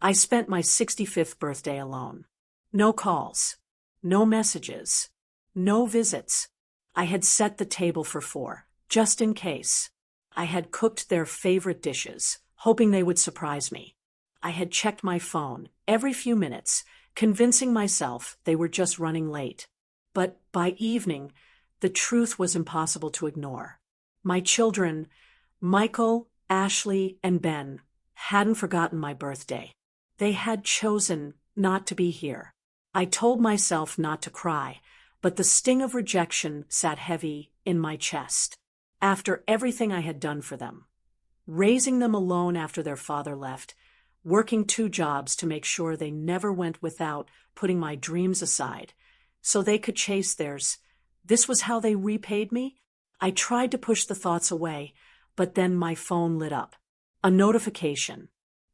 I spent my 65th birthday alone. No calls, no messages, no visits. I had set the table for four, just in case. I had cooked their favorite dishes, hoping they would surprise me. I had checked my phone every few minutes, convincing myself they were just running late. But by evening, the truth was impossible to ignore. My children, Michael, Ashley, and Ben, hadn't forgotten my birthday. They had chosen not to be here. I told myself not to cry, but the sting of rejection sat heavy in my chest. After everything I had done for them, raising them alone after their father left, working 2 jobs to make sure they never went without, putting my dreams aside so they could chase theirs, this was how they repaid me? I tried to push the thoughts away, but then my phone lit up. A notification.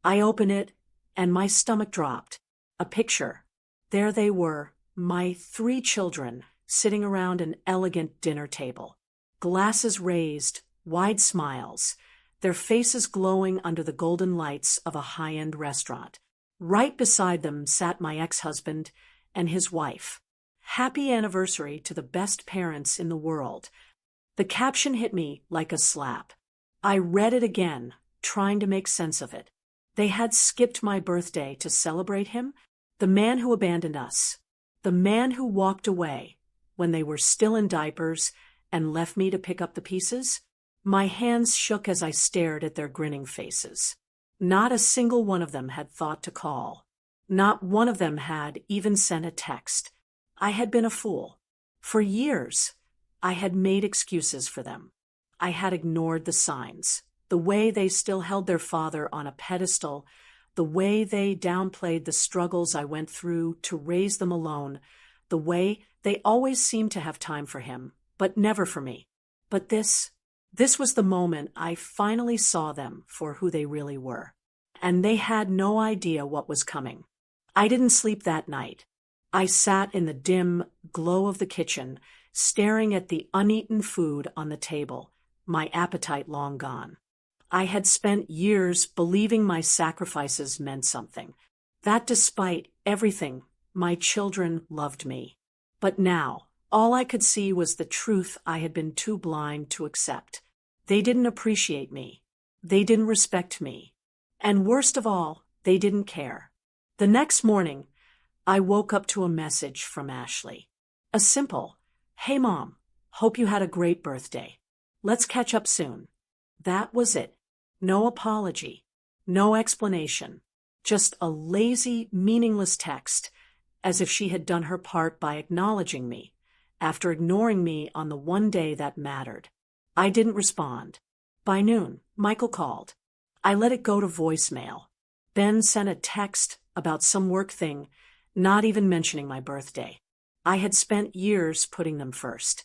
I opened it, and my stomach dropped. A picture. There they were, my 3 children, sitting around an elegant dinner table. Glasses raised, wide smiles, their faces glowing under the golden lights of a high-end restaurant. Right beside them sat my ex-husband and his wife. Happy anniversary to the best parents in the world. The caption hit me like a slap. I read it again, trying to make sense of it. They had skipped my birthday to celebrate him, the man who abandoned us, the man who walked away when they were still in diapers and left me to pick up the pieces. My hands shook as I stared at their grinning faces. Not a single one of them had thought to call. Not one of them had even sent a text. I had been a fool. For years, I had made excuses for them. I had ignored the signs, the way they still held their father on a pedestal, the way they downplayed the struggles I went through to raise them alone, the way they always seemed to have time for him, but never for me. But this was the moment I finally saw them for who they really were. And they had no idea what was coming. I didn't sleep that night. I sat in the dim glow of the kitchen, staring at the uneaten food on the table, my appetite long gone. I had spent years believing my sacrifices meant something, that despite everything, my children loved me. But now, all I could see was the truth I had been too blind to accept. They didn't appreciate me. They didn't respect me. And worst of all, they didn't care. The next morning, I woke up to a message from Ashley. A simple, "Hey Mom, hope you had a great birthday. Let's catch up soon." That was it. No apology. No explanation. Just a lazy, meaningless text, as if she had done her part by acknowledging me, after ignoring me on the one day that mattered. I didn't respond. By noon, Michael called. I let it go to voicemail. Ben sent a text about some work thing, not even mentioning my birthday. I had spent years putting them first,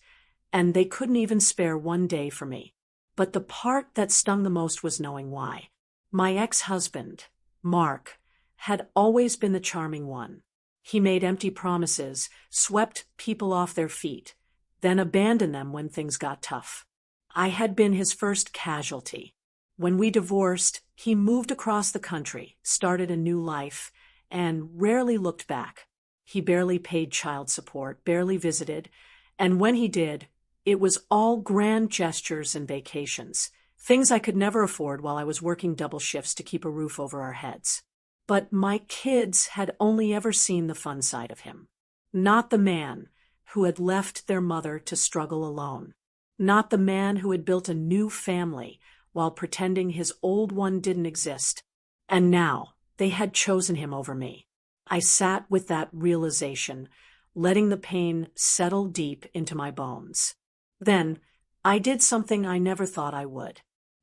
and they couldn't even spare one day for me. But the part that stung the most was knowing why. My ex-husband, Mark, had always been the charming one. He made empty promises, swept people off their feet, then abandoned them when things got tough. I had been his first casualty. When we divorced, he moved across the country, started a new life, and rarely looked back. He barely paid child support, barely visited, and when he did, it was all grand gestures and vacations, things I could never afford while I was working double shifts to keep a roof over our heads. But my kids had only ever seen the fun side of him. Not the man who had left their mother to struggle alone. Not the man who had built a new family while pretending his old one didn't exist. And now, they had chosen him over me. I sat with that realization, letting the pain settle deep into my bones. Then, I did something I never thought I would.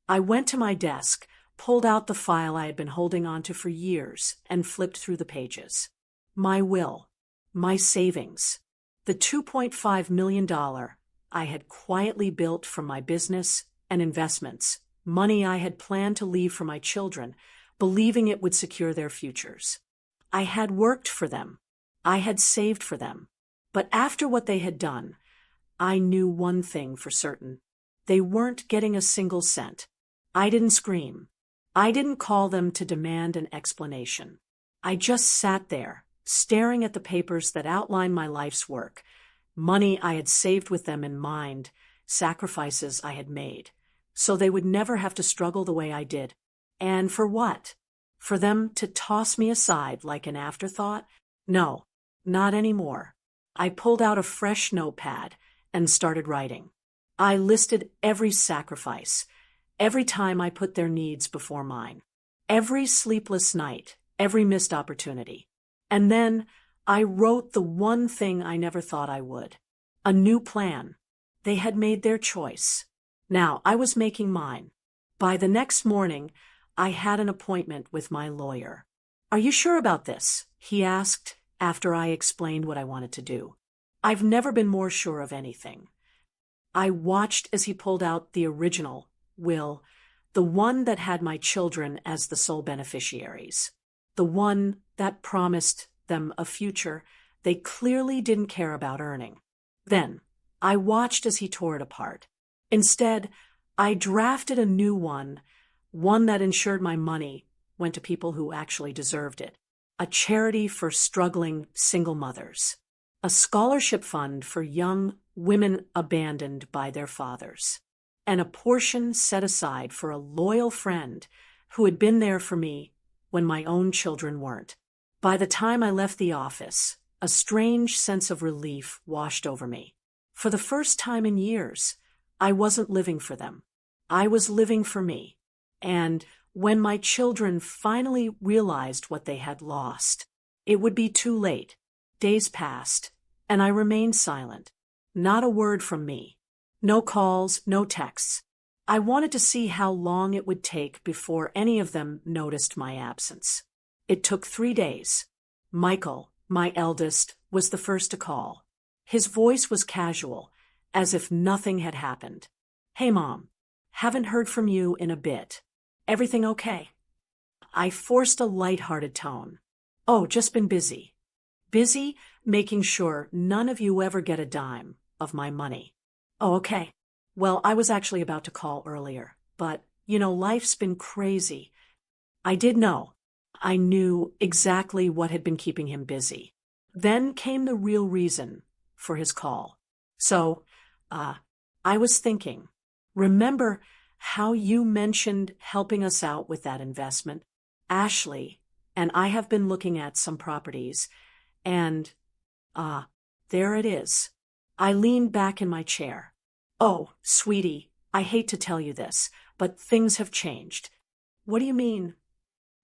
I went to my desk, pulled out the file I had been holding onto for years, and flipped through the pages. My will, my savings, the $2.5 million I had quietly built from my business and investments, money I had planned to leave for my children, believing it would secure their futures. I had worked for them. I had saved for them. But after what they had done, I knew one thing for certain. They weren't getting a single cent. I didn't scream. I didn't call them to demand an explanation. I just sat there, staring at the papers that outlined my life's work, money I had saved with them in mind, sacrifices I had made, so they would never have to struggle the way I did. And for what? For them to toss me aside like an afterthought? No, not anymore. I pulled out a fresh notepad and started writing. I listed every sacrifice, every time I put their needs before mine, every sleepless night, every missed opportunity. And then I wrote the one thing I never thought I would. A new plan. They had made their choice. Now I was making mine. By the next morning, I had an appointment with my lawyer. "Are you sure about this?" he asked after I explained what I wanted to do. "I've never been more sure of anything." I watched as he pulled out the original will, the one that had my children as the sole beneficiaries, the one that promised them a future they clearly didn't care about earning. Then I watched as he tore it apart. Instead, I drafted a new one that ensured my money went to people who actually deserved it, a charity for struggling single mothers, a scholarship fund for young women abandoned by their fathers, and a portion set aside for a loyal friend who had been there for me when my own children weren't. By the time I left the office, a strange sense of relief washed over me. For the first time in years, I wasn't living for them. I was living for me. And when my children finally realized what they had lost, it would be too late. Days passed, and I remained silent. Not a word from me. No calls, no texts. I wanted to see how long it would take before any of them noticed my absence. It took 3 days. Michael, my eldest, was the first to call. His voice was casual, as if nothing had happened. "Hey, Mom. Haven't heard from you in a bit. Everything okay?" I forced a light-hearted tone. "Oh, just been busy. Busy making sure none of you ever get a dime of my money." "Oh, okay. Well, I was actually about to call earlier, but, life's been crazy." I did know. I knew exactly what had been keeping him busy. Then came the real reason for his call. "So, I was thinking, remember how you mentioned helping us out with that investment? Ashley and I have been looking at some properties, and, there it is." I leaned back in my chair. "Oh, sweetie, I hate to tell you this, but things have changed." "What do you mean?"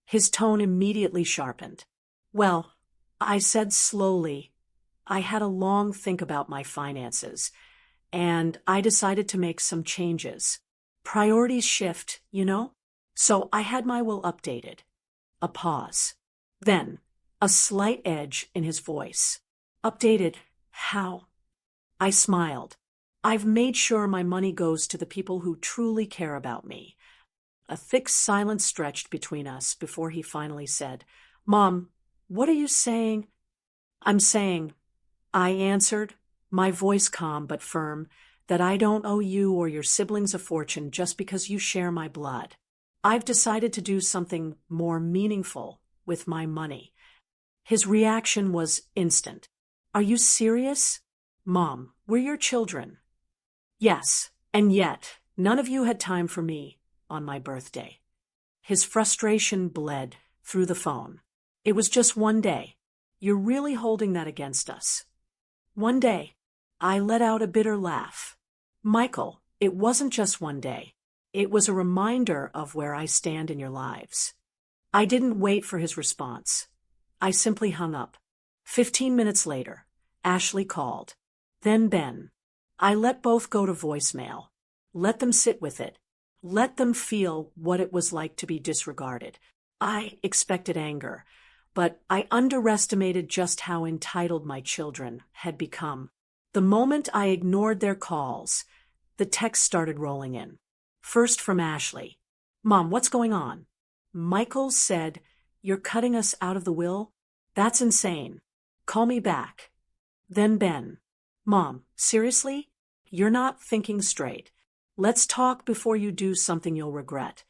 His tone immediately sharpened. "Well," I said slowly, "I had a long think about my finances, and I decided to make some changes. Priorities shift, So I had my will updated." A pause. Then, a slight edge in his voice. "Updated? How?" I smiled. "I've made sure my money goes to the people who truly care about me." A thick silence stretched between us before he finally said, "Mom, what are you saying?" "I'm saying," I answered, my voice calm but firm, "that I don't owe you or your siblings a fortune just because you share my blood. I've decided to do something more meaningful with my money." His reaction was instant. "Are you serious?" "Mom, we're your children." "Yes, and yet, none of you had time for me on my birthday." His frustration bled through the phone. "It was just one day. You're really holding that against us." "One day." I let out a bitter laugh. "Michael, it wasn't just one day. It was a reminder of where I stand in your lives." I didn't wait for his response. I simply hung up. 15 minutes later, Ashley called. Then Ben. I let both go to voicemail. Let them sit with it. Let them feel what it was like to be disregarded. I expected anger, but I underestimated just how entitled my children had become. The moment I ignored their calls, the texts started rolling in. First from Ashley. "Mom, what's going on?" "Michael said, you're cutting us out of the will? That's insane. Call me back." Then Ben. "Mom, seriously? You're not thinking straight. Let's talk before you do something you'll regret."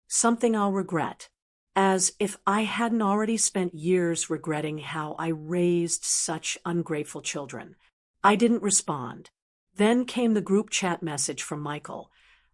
Something I'll regret. as if I hadn't already spent years regretting how I raised such ungrateful children. I didn't respond. Then came the group chat message from Michael,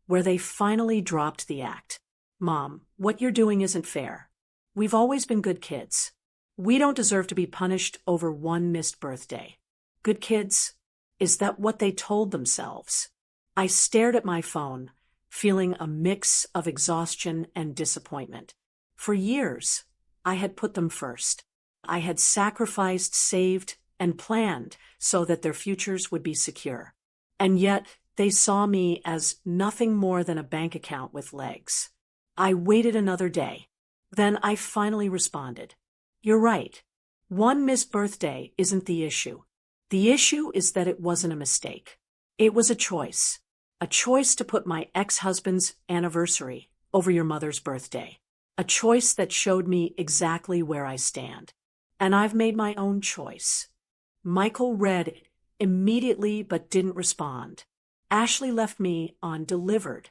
where they finally dropped the act. Mom, what you're doing isn't fair. We've always been good kids. We don't deserve to be punished over one missed birthday. Good kids? Is that what they told themselves? I stared at my phone, feeling a mix of exhaustion and disappointment. For years, I had put them first. I had sacrificed, saved, and planned so that their futures would be secure. And yet, they saw me as nothing more than a bank account with legs. I waited another day. Then I finally responded. You're right. One missed birthday isn't the issue. The issue is that it wasn't a mistake. It was a choice. A choice to put my ex-husband's anniversary over your mother's birthday. A choice that showed me exactly where I stand. And I've made my own choice. Michael read it immediately but didn't respond. Ashley left me on delivered.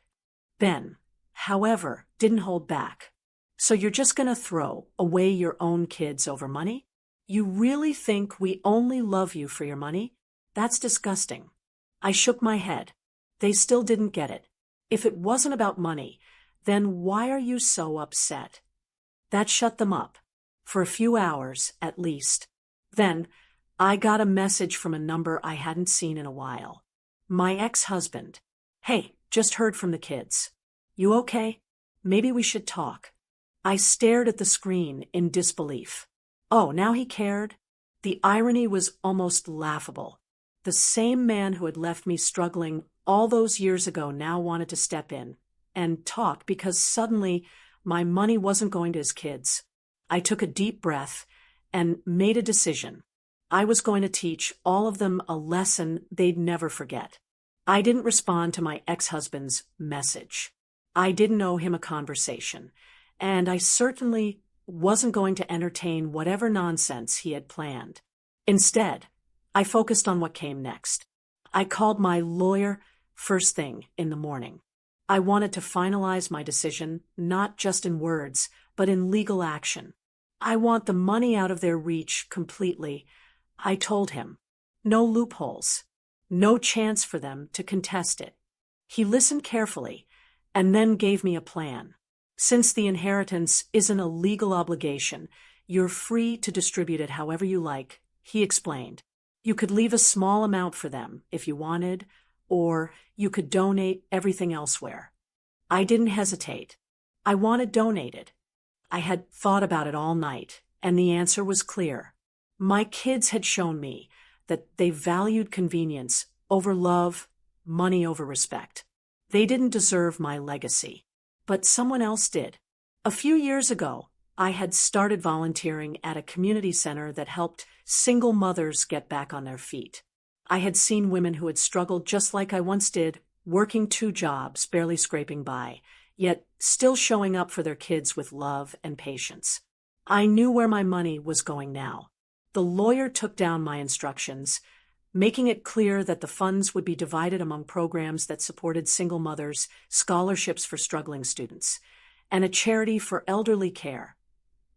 Ben, however, didn't hold back. So you're just gonna throw away your own kids over money? You really think we only love you for your money? That's disgusting. I shook my head. They still didn't get it. If it wasn't about money, then why are you so upset? That shut them up. For a few hours, at least. Then, I got a message from a number I hadn't seen in a while. My ex-husband. Hey, just heard from the kids. You okay? Maybe we should talk. I stared at the screen in disbelief. Oh, now he cared? The irony was almost laughable. The same man who had left me struggling all those years ago now wanted to step in and talk because suddenly my money wasn't going to his kids. I took a deep breath and made a decision. I was going to teach all of them a lesson they'd never forget. I didn't respond to my ex-husband's message. I didn't owe him a conversation, and I certainly wasn't going to entertain whatever nonsense he had planned. Instead, I focused on what came next. I called my lawyer first thing in the morning. I wanted to finalize my decision, not just in words, but in legal action. I want the money out of their reach completely, I told him. No loopholes. No chance for them to contest it. He listened carefully and then gave me a plan. Since the inheritance isn't a legal obligation, you're free to distribute it however you like, he explained. You could leave a small amount for them if you wanted, or you could donate everything elsewhere. I didn't hesitate. I wanted donated. I had thought about it all night, and the answer was clear. My kids had shown me that they valued convenience over love, money over respect. They didn't deserve my legacy, but someone else did. A few years ago, I had started volunteering at a community center that helped single mothers get back on their feet. I had seen women who had struggled just like I once did, working 2 jobs, barely scraping by, yet still showing up for their kids with love and patience. I knew where my money was going now. The lawyer took down my instructions, making it clear that the funds would be divided among programs that supported single mothers, scholarships for struggling students, and a charity for elderly care,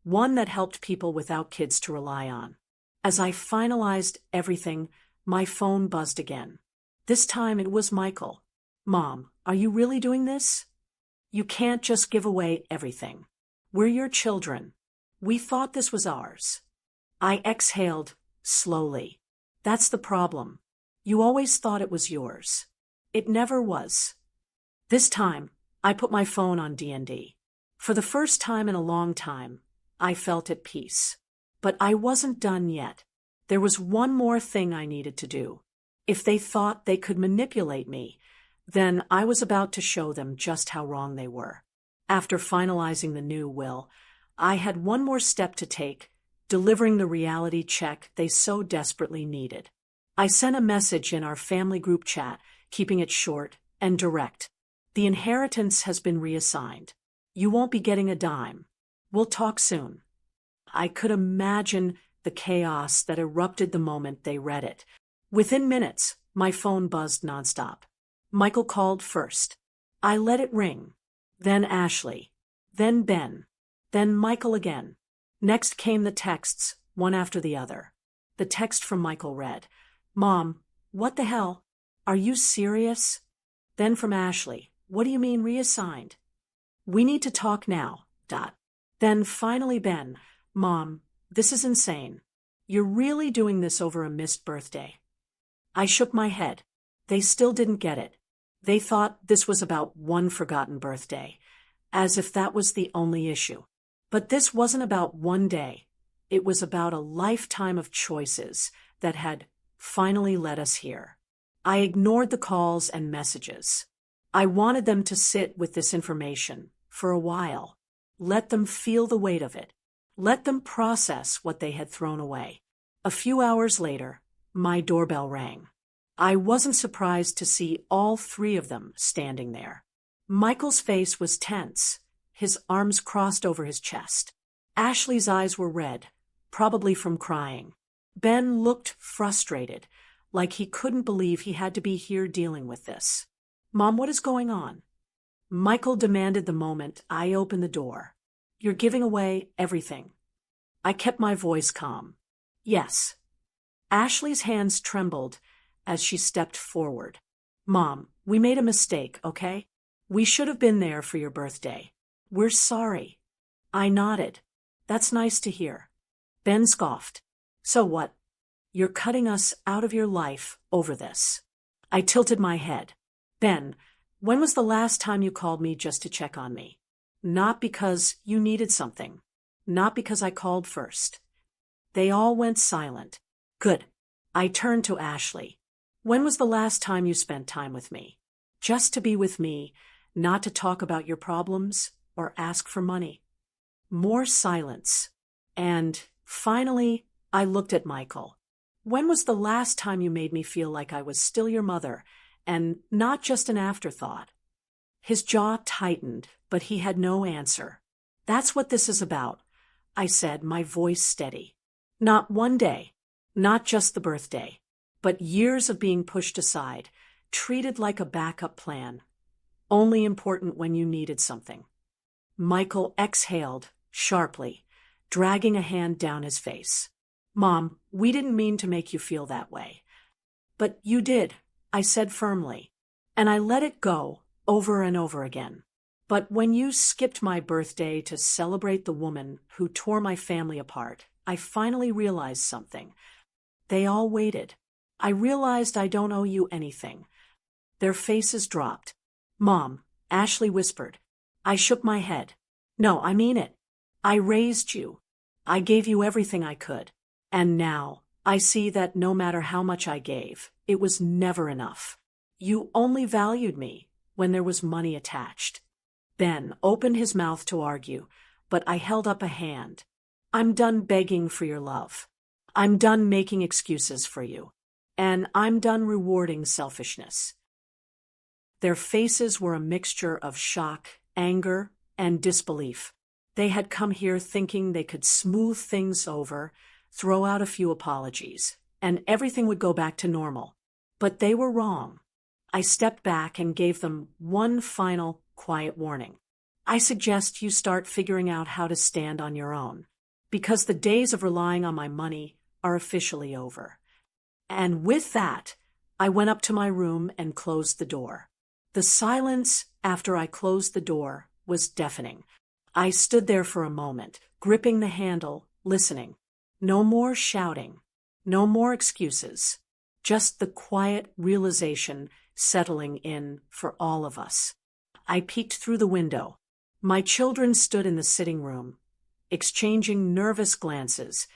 one that helped people without kids to rely on. As I finalized everything, my phone buzzed again. This time it was Michael. Mom, are you really doing this? You can't just give away everything. We're your children. We thought this was ours. I exhaled slowly. That's the problem. You always thought it was yours. It never was. This time, I put my phone on D&D. For the first time in a long time, I felt at peace. But I wasn't done yet. There was one more thing I needed to do. If they thought they could manipulate me, then I was about to show them just how wrong they were. After finalizing the new will, I had one more step to take, delivering the reality check they so desperately needed. I sent a message in our family group chat, keeping it short and direct. The inheritance has been reassigned. You won't be getting a dime. We'll talk soon. I could imagine the chaos that erupted the moment they read it. Within minutes, my phone buzzed nonstop. Michael called first. I let it ring. Then Ashley. Then Ben. Then Michael again. Next came the texts, one after the other. The text from Michael read, "Mom, what the hell? Are you serious?" Then from Ashley, "What do you mean reassigned? We need to talk now. Dot." Then finally Ben, "Mom, this is insane. You're really doing this over a missed birthday." I shook my head. They still didn't get it. They thought this was about one forgotten birthday, as if that was the only issue. But this wasn't about one day. It was about a lifetime of choices that had finally led us here. I ignored the calls and messages. I wanted them to sit with this information for a while. Let them feel the weight of it. Let them process what they had thrown away. A few hours later, my doorbell rang. I wasn't surprised to see all three of them standing there. Michael's face was tense, his arms crossed over his chest. Ashley's eyes were red, probably from crying. Ben looked frustrated, like he couldn't believe he had to be here dealing with this. "Mom, what is going on?" Michael demanded the moment I opened the door. "You're giving away everything." I kept my voice calm. "Yes." Ashley's hands trembled as she stepped forward. "Mom, we made a mistake, okay? We should have been there for your birthday. We're sorry." I nodded. "That's nice to hear." Ben scoffed. "So what? You're cutting us out of your life over this." I tilted my head. "Ben, when was the last time you called me just to check on me? Not because you needed something. Not because I called first." They all went silent. "Good." I turned to Ashley. "When was the last time you spent time with me? Just to be with me, not to talk about your problems or ask for money." More silence. And finally, I looked at Michael. "When was the last time you made me feel like I was still your mother and not just an afterthought?" His jaw tightened, but he had no answer. "That's what this is about," I said, my voice steady. "Not one day, not just the birthday, but years of being pushed aside, treated like a backup plan, only important when you needed something." Michael exhaled sharply, dragging a hand down his face. "Mom, we didn't mean to make you feel that way." "But you did," I said firmly, and I let it go over and over again. "But when you skipped my birthday to celebrate the woman who tore my family apart, I finally realized something." They all waited. "I realized I don't owe you anything." Their faces dropped. "Mom," Ashley whispered. I shook my head. "No, I mean it. I raised you. I gave you everything I could. And now, I see that no matter how much I gave, it was never enough. You only valued me when there was money attached." Ben opened his mouth to argue, but I held up a hand. "I'm done begging for your love. I'm done making excuses for you. And I'm done rewarding selfishness." Their faces were a mixture of shock, anger, and disbelief. They had come here thinking they could smooth things over, throw out a few apologies, and everything would go back to normal. But they were wrong. I stepped back and gave them one final, quiet warning. "I suggest you start figuring out how to stand on your own, because the days of relying on my money are officially over." And with that, I went up to my room and closed the door. The silence after I closed the door was deafening. I stood there for a moment, gripping the handle, listening. No more shouting, no more excuses, just the quiet realization settling in for all of us. I peeked through the window. My children stood in the sitting room, exchanging nervous glances,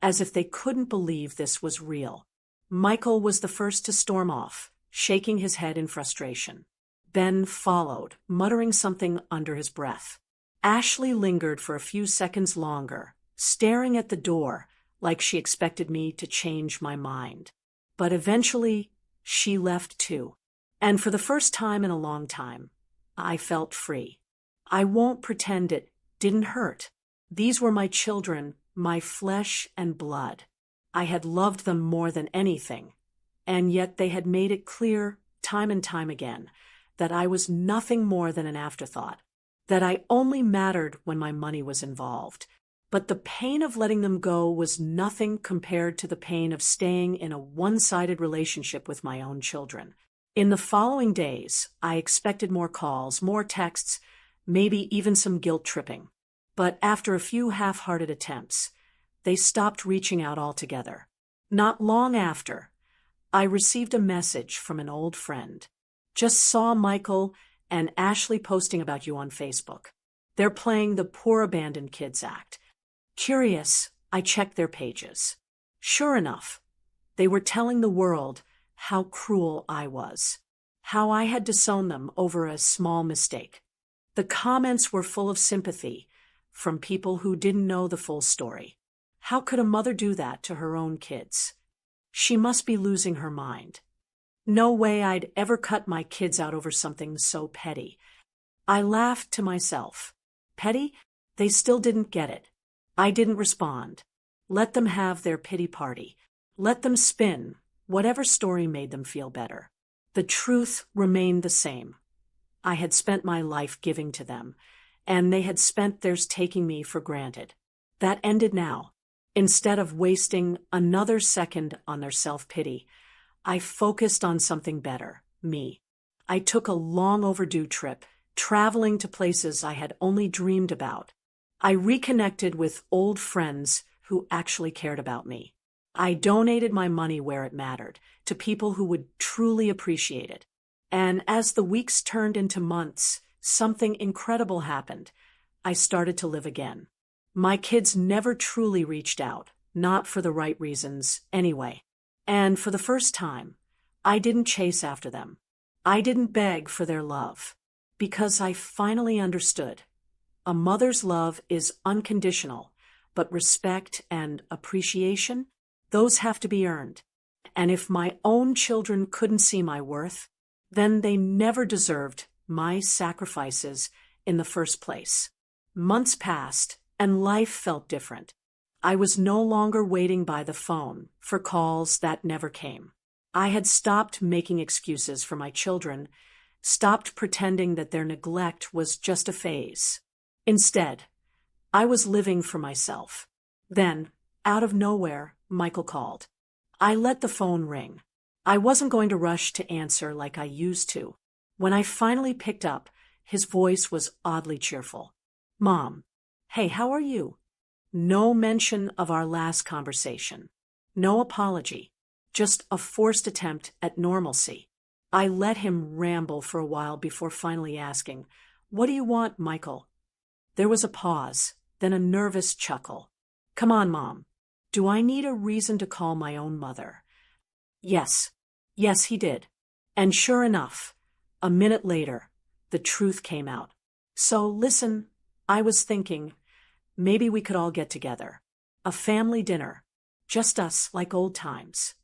as if they couldn't believe this was real. Michael was the first to storm off, shaking his head in frustration. Ben followed, muttering something under his breath. Ashley lingered for a few seconds longer, staring at the door like she expected me to change my mind. But eventually, she left too. And for the first time in a long time, I felt free. I won't pretend it didn't hurt. These were my children, my flesh and blood. I had loved them more than anything, and yet they had made it clear, time and time again, that I was nothing more than an afterthought. that I only mattered when my money was involved. But the pain of letting them go was nothing compared to the pain of staying in a one-sided relationship with my own children. In the following days, I expected more calls, more texts, maybe even some guilt tripping. But after a few half-hearted attempts, they stopped reaching out altogether. Not long after, I received a message from an old friend. Just saw Michael and Ashley posting about you on Facebook. They're playing the Poor Abandoned Kids act. Curious, I checked their pages. Sure enough, they were telling the world how cruel I was, how I had disowned them over a small mistake. The comments were full of sympathy from people who didn't know the full story. How could a mother do that to her own kids? She must be losing her mind. No way I'd ever cut my kids out over something so petty. I laughed to myself. Petty? They still didn't get it. I didn't respond. Let them have their pity party. Let them spin whatever story made them feel better. The truth remained the same. I had spent my life giving to them, and they had spent theirs taking me for granted. That ended now. Instead of wasting another second on their self-pity, I focused on something better, me. I took a long overdue trip, traveling to places I had only dreamed about. I reconnected with old friends who actually cared about me. I donated my money where it mattered, to people who would truly appreciate it. And as the weeks turned into months, something incredible happened. I started to live again. My kids never truly reached out, not for the right reasons, anyway. And for the first time, I didn't chase after them. I didn't beg for their love, because I finally understood. A mother's love is unconditional, but respect and appreciation, those have to be earned. And if my own children couldn't see my worth, then they never deserved my sacrifices in the first place. Months passed, and life felt different. I was no longer waiting by the phone for calls that never came. I had stopped making excuses for my children, stopped pretending that their neglect was just a phase. Instead, I was living for myself. Then, out of nowhere, Michael called. I let the phone ring. I wasn't going to rush to answer like I used to. When I finally picked up, his voice was oddly cheerful. Mom, hey, how are you? No mention of our last conversation. No apology. Just a forced attempt at normalcy. I let him ramble for a while before finally asking, "What do you want, Michael?" There was a pause, then a nervous chuckle. "Come on, Mom. Do I need a reason to call my own mother?" Yes. Yes, he did. And sure enough, a minute later, the truth came out. "So listen, I was thinking, maybe we could all get together. A family dinner. Just us, like old times."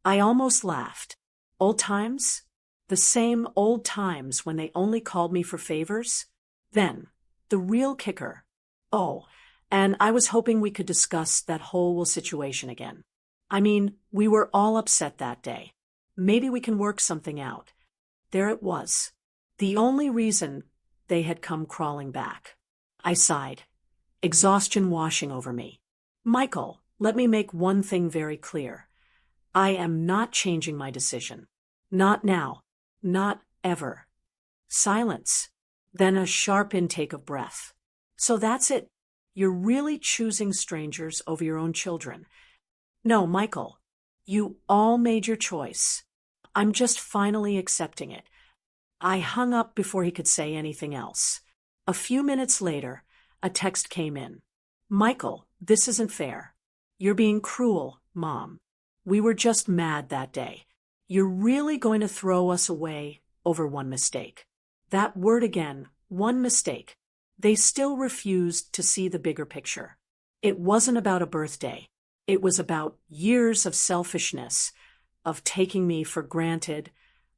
I almost laughed. Old times? The same old times when they only called me for favors? Then, the real kicker. Oh, and I was hoping we could discuss that whole situation again. I mean, we were all upset that day. Maybe we can work something out. There it was. The only reason they had come crawling back. I sighed, exhaustion washing over me. Michael, let me make one thing very clear. I am not changing my decision. Not now. Not ever. Silence. Then a sharp intake of breath. So that's it. You're really choosing strangers over your own children. No, Michael. You all made your choice. I'm just finally accepting it. I hung up before he could say anything else. A few minutes later, a text came in. "Michael, this isn't fair. You're being cruel, Mom. We were just mad that day. You're really going to throw us away over one mistake." That word again, one mistake. They still refused to see the bigger picture. It wasn't about a birthday. It was about years of selfishness, of taking me for granted,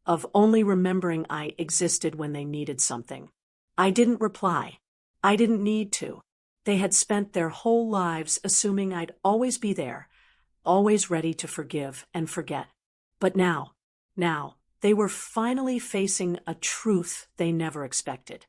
of only remembering I existed when they needed something. I didn't reply. I didn't need to. They had spent their whole lives assuming I'd always be there, always ready to forgive and forget. But now, they were finally facing a truth they never expected.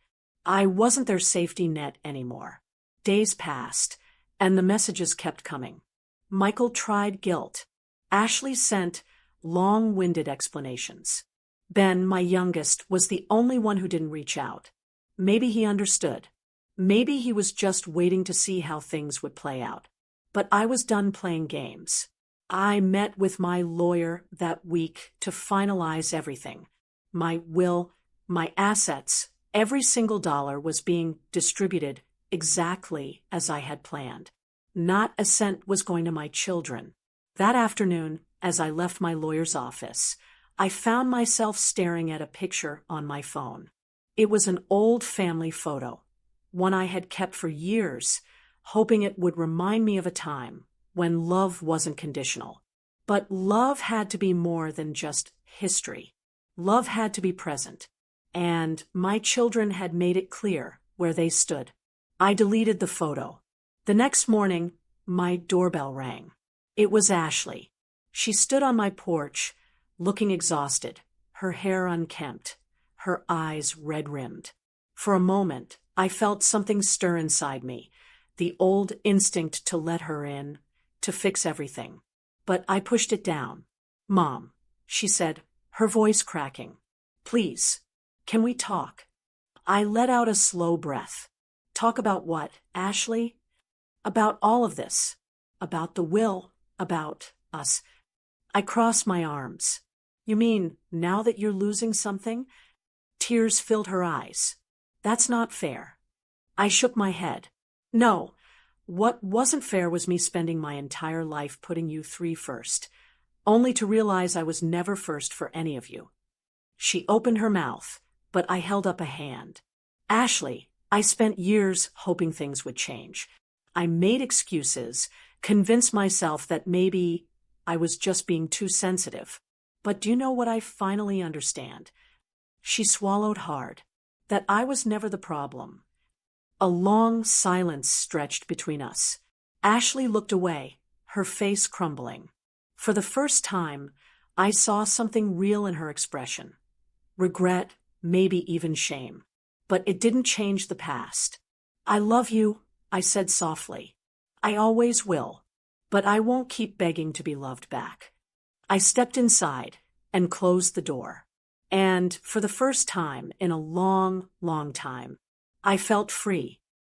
I wasn't their safety net anymore. Days passed, and the messages kept coming. Michael tried guilt. Ashley sent long-winded explanations. Ben, my youngest, was the only one who didn't reach out. Maybe he understood. Maybe he was just waiting to see how things would play out. But I was done playing games. I met with my lawyer that week to finalize everything. My will, my assets, every single dollar was being distributed exactly as I had planned. Not a cent was going to my children. That afternoon, as I left my lawyer's office, I found myself staring at a picture on my phone. It was an old family photo, one I had kept for years, hoping it would remind me of a time when love wasn't conditional. But love had to be more than just history. Love had to be present. And my children had made it clear where they stood. I deleted the photo. The next morning, my doorbell rang. It was Ashley. She stood on my porch, looking exhausted, her hair unkempt, her eyes red-rimmed. For a moment, I felt something stir inside me, the old instinct to let her in, to fix everything. But I pushed it down. "Mom," she said, her voice cracking. "Please, can we talk?" I let out a slow breath. "Talk about what, Ashley?" "About all of this. About the will. About us." I crossed my arms. "You mean now that you're losing something?" Tears filled her eyes. "That's not fair." I shook my head. "No. What wasn't fair was me spending my entire life putting you three first, only to realize I was never first for any of you." She opened her mouth, but I held up a hand. "Ashley, I spent years hoping things would change. I made excuses, convinced myself that maybe I was just being too sensitive. But do you know what I finally understand?" She swallowed hard. "That I was never the problem." A long silence stretched between us. Ashley looked away, her face crumbling. For the first time, I saw something real in her expression. Regret, maybe even shame. But it didn't change the past. "I love you," I said softly. "I always will. But I won't keep begging to be loved back." I stepped inside and closed the door. And for the first time in a long, long time, I felt free.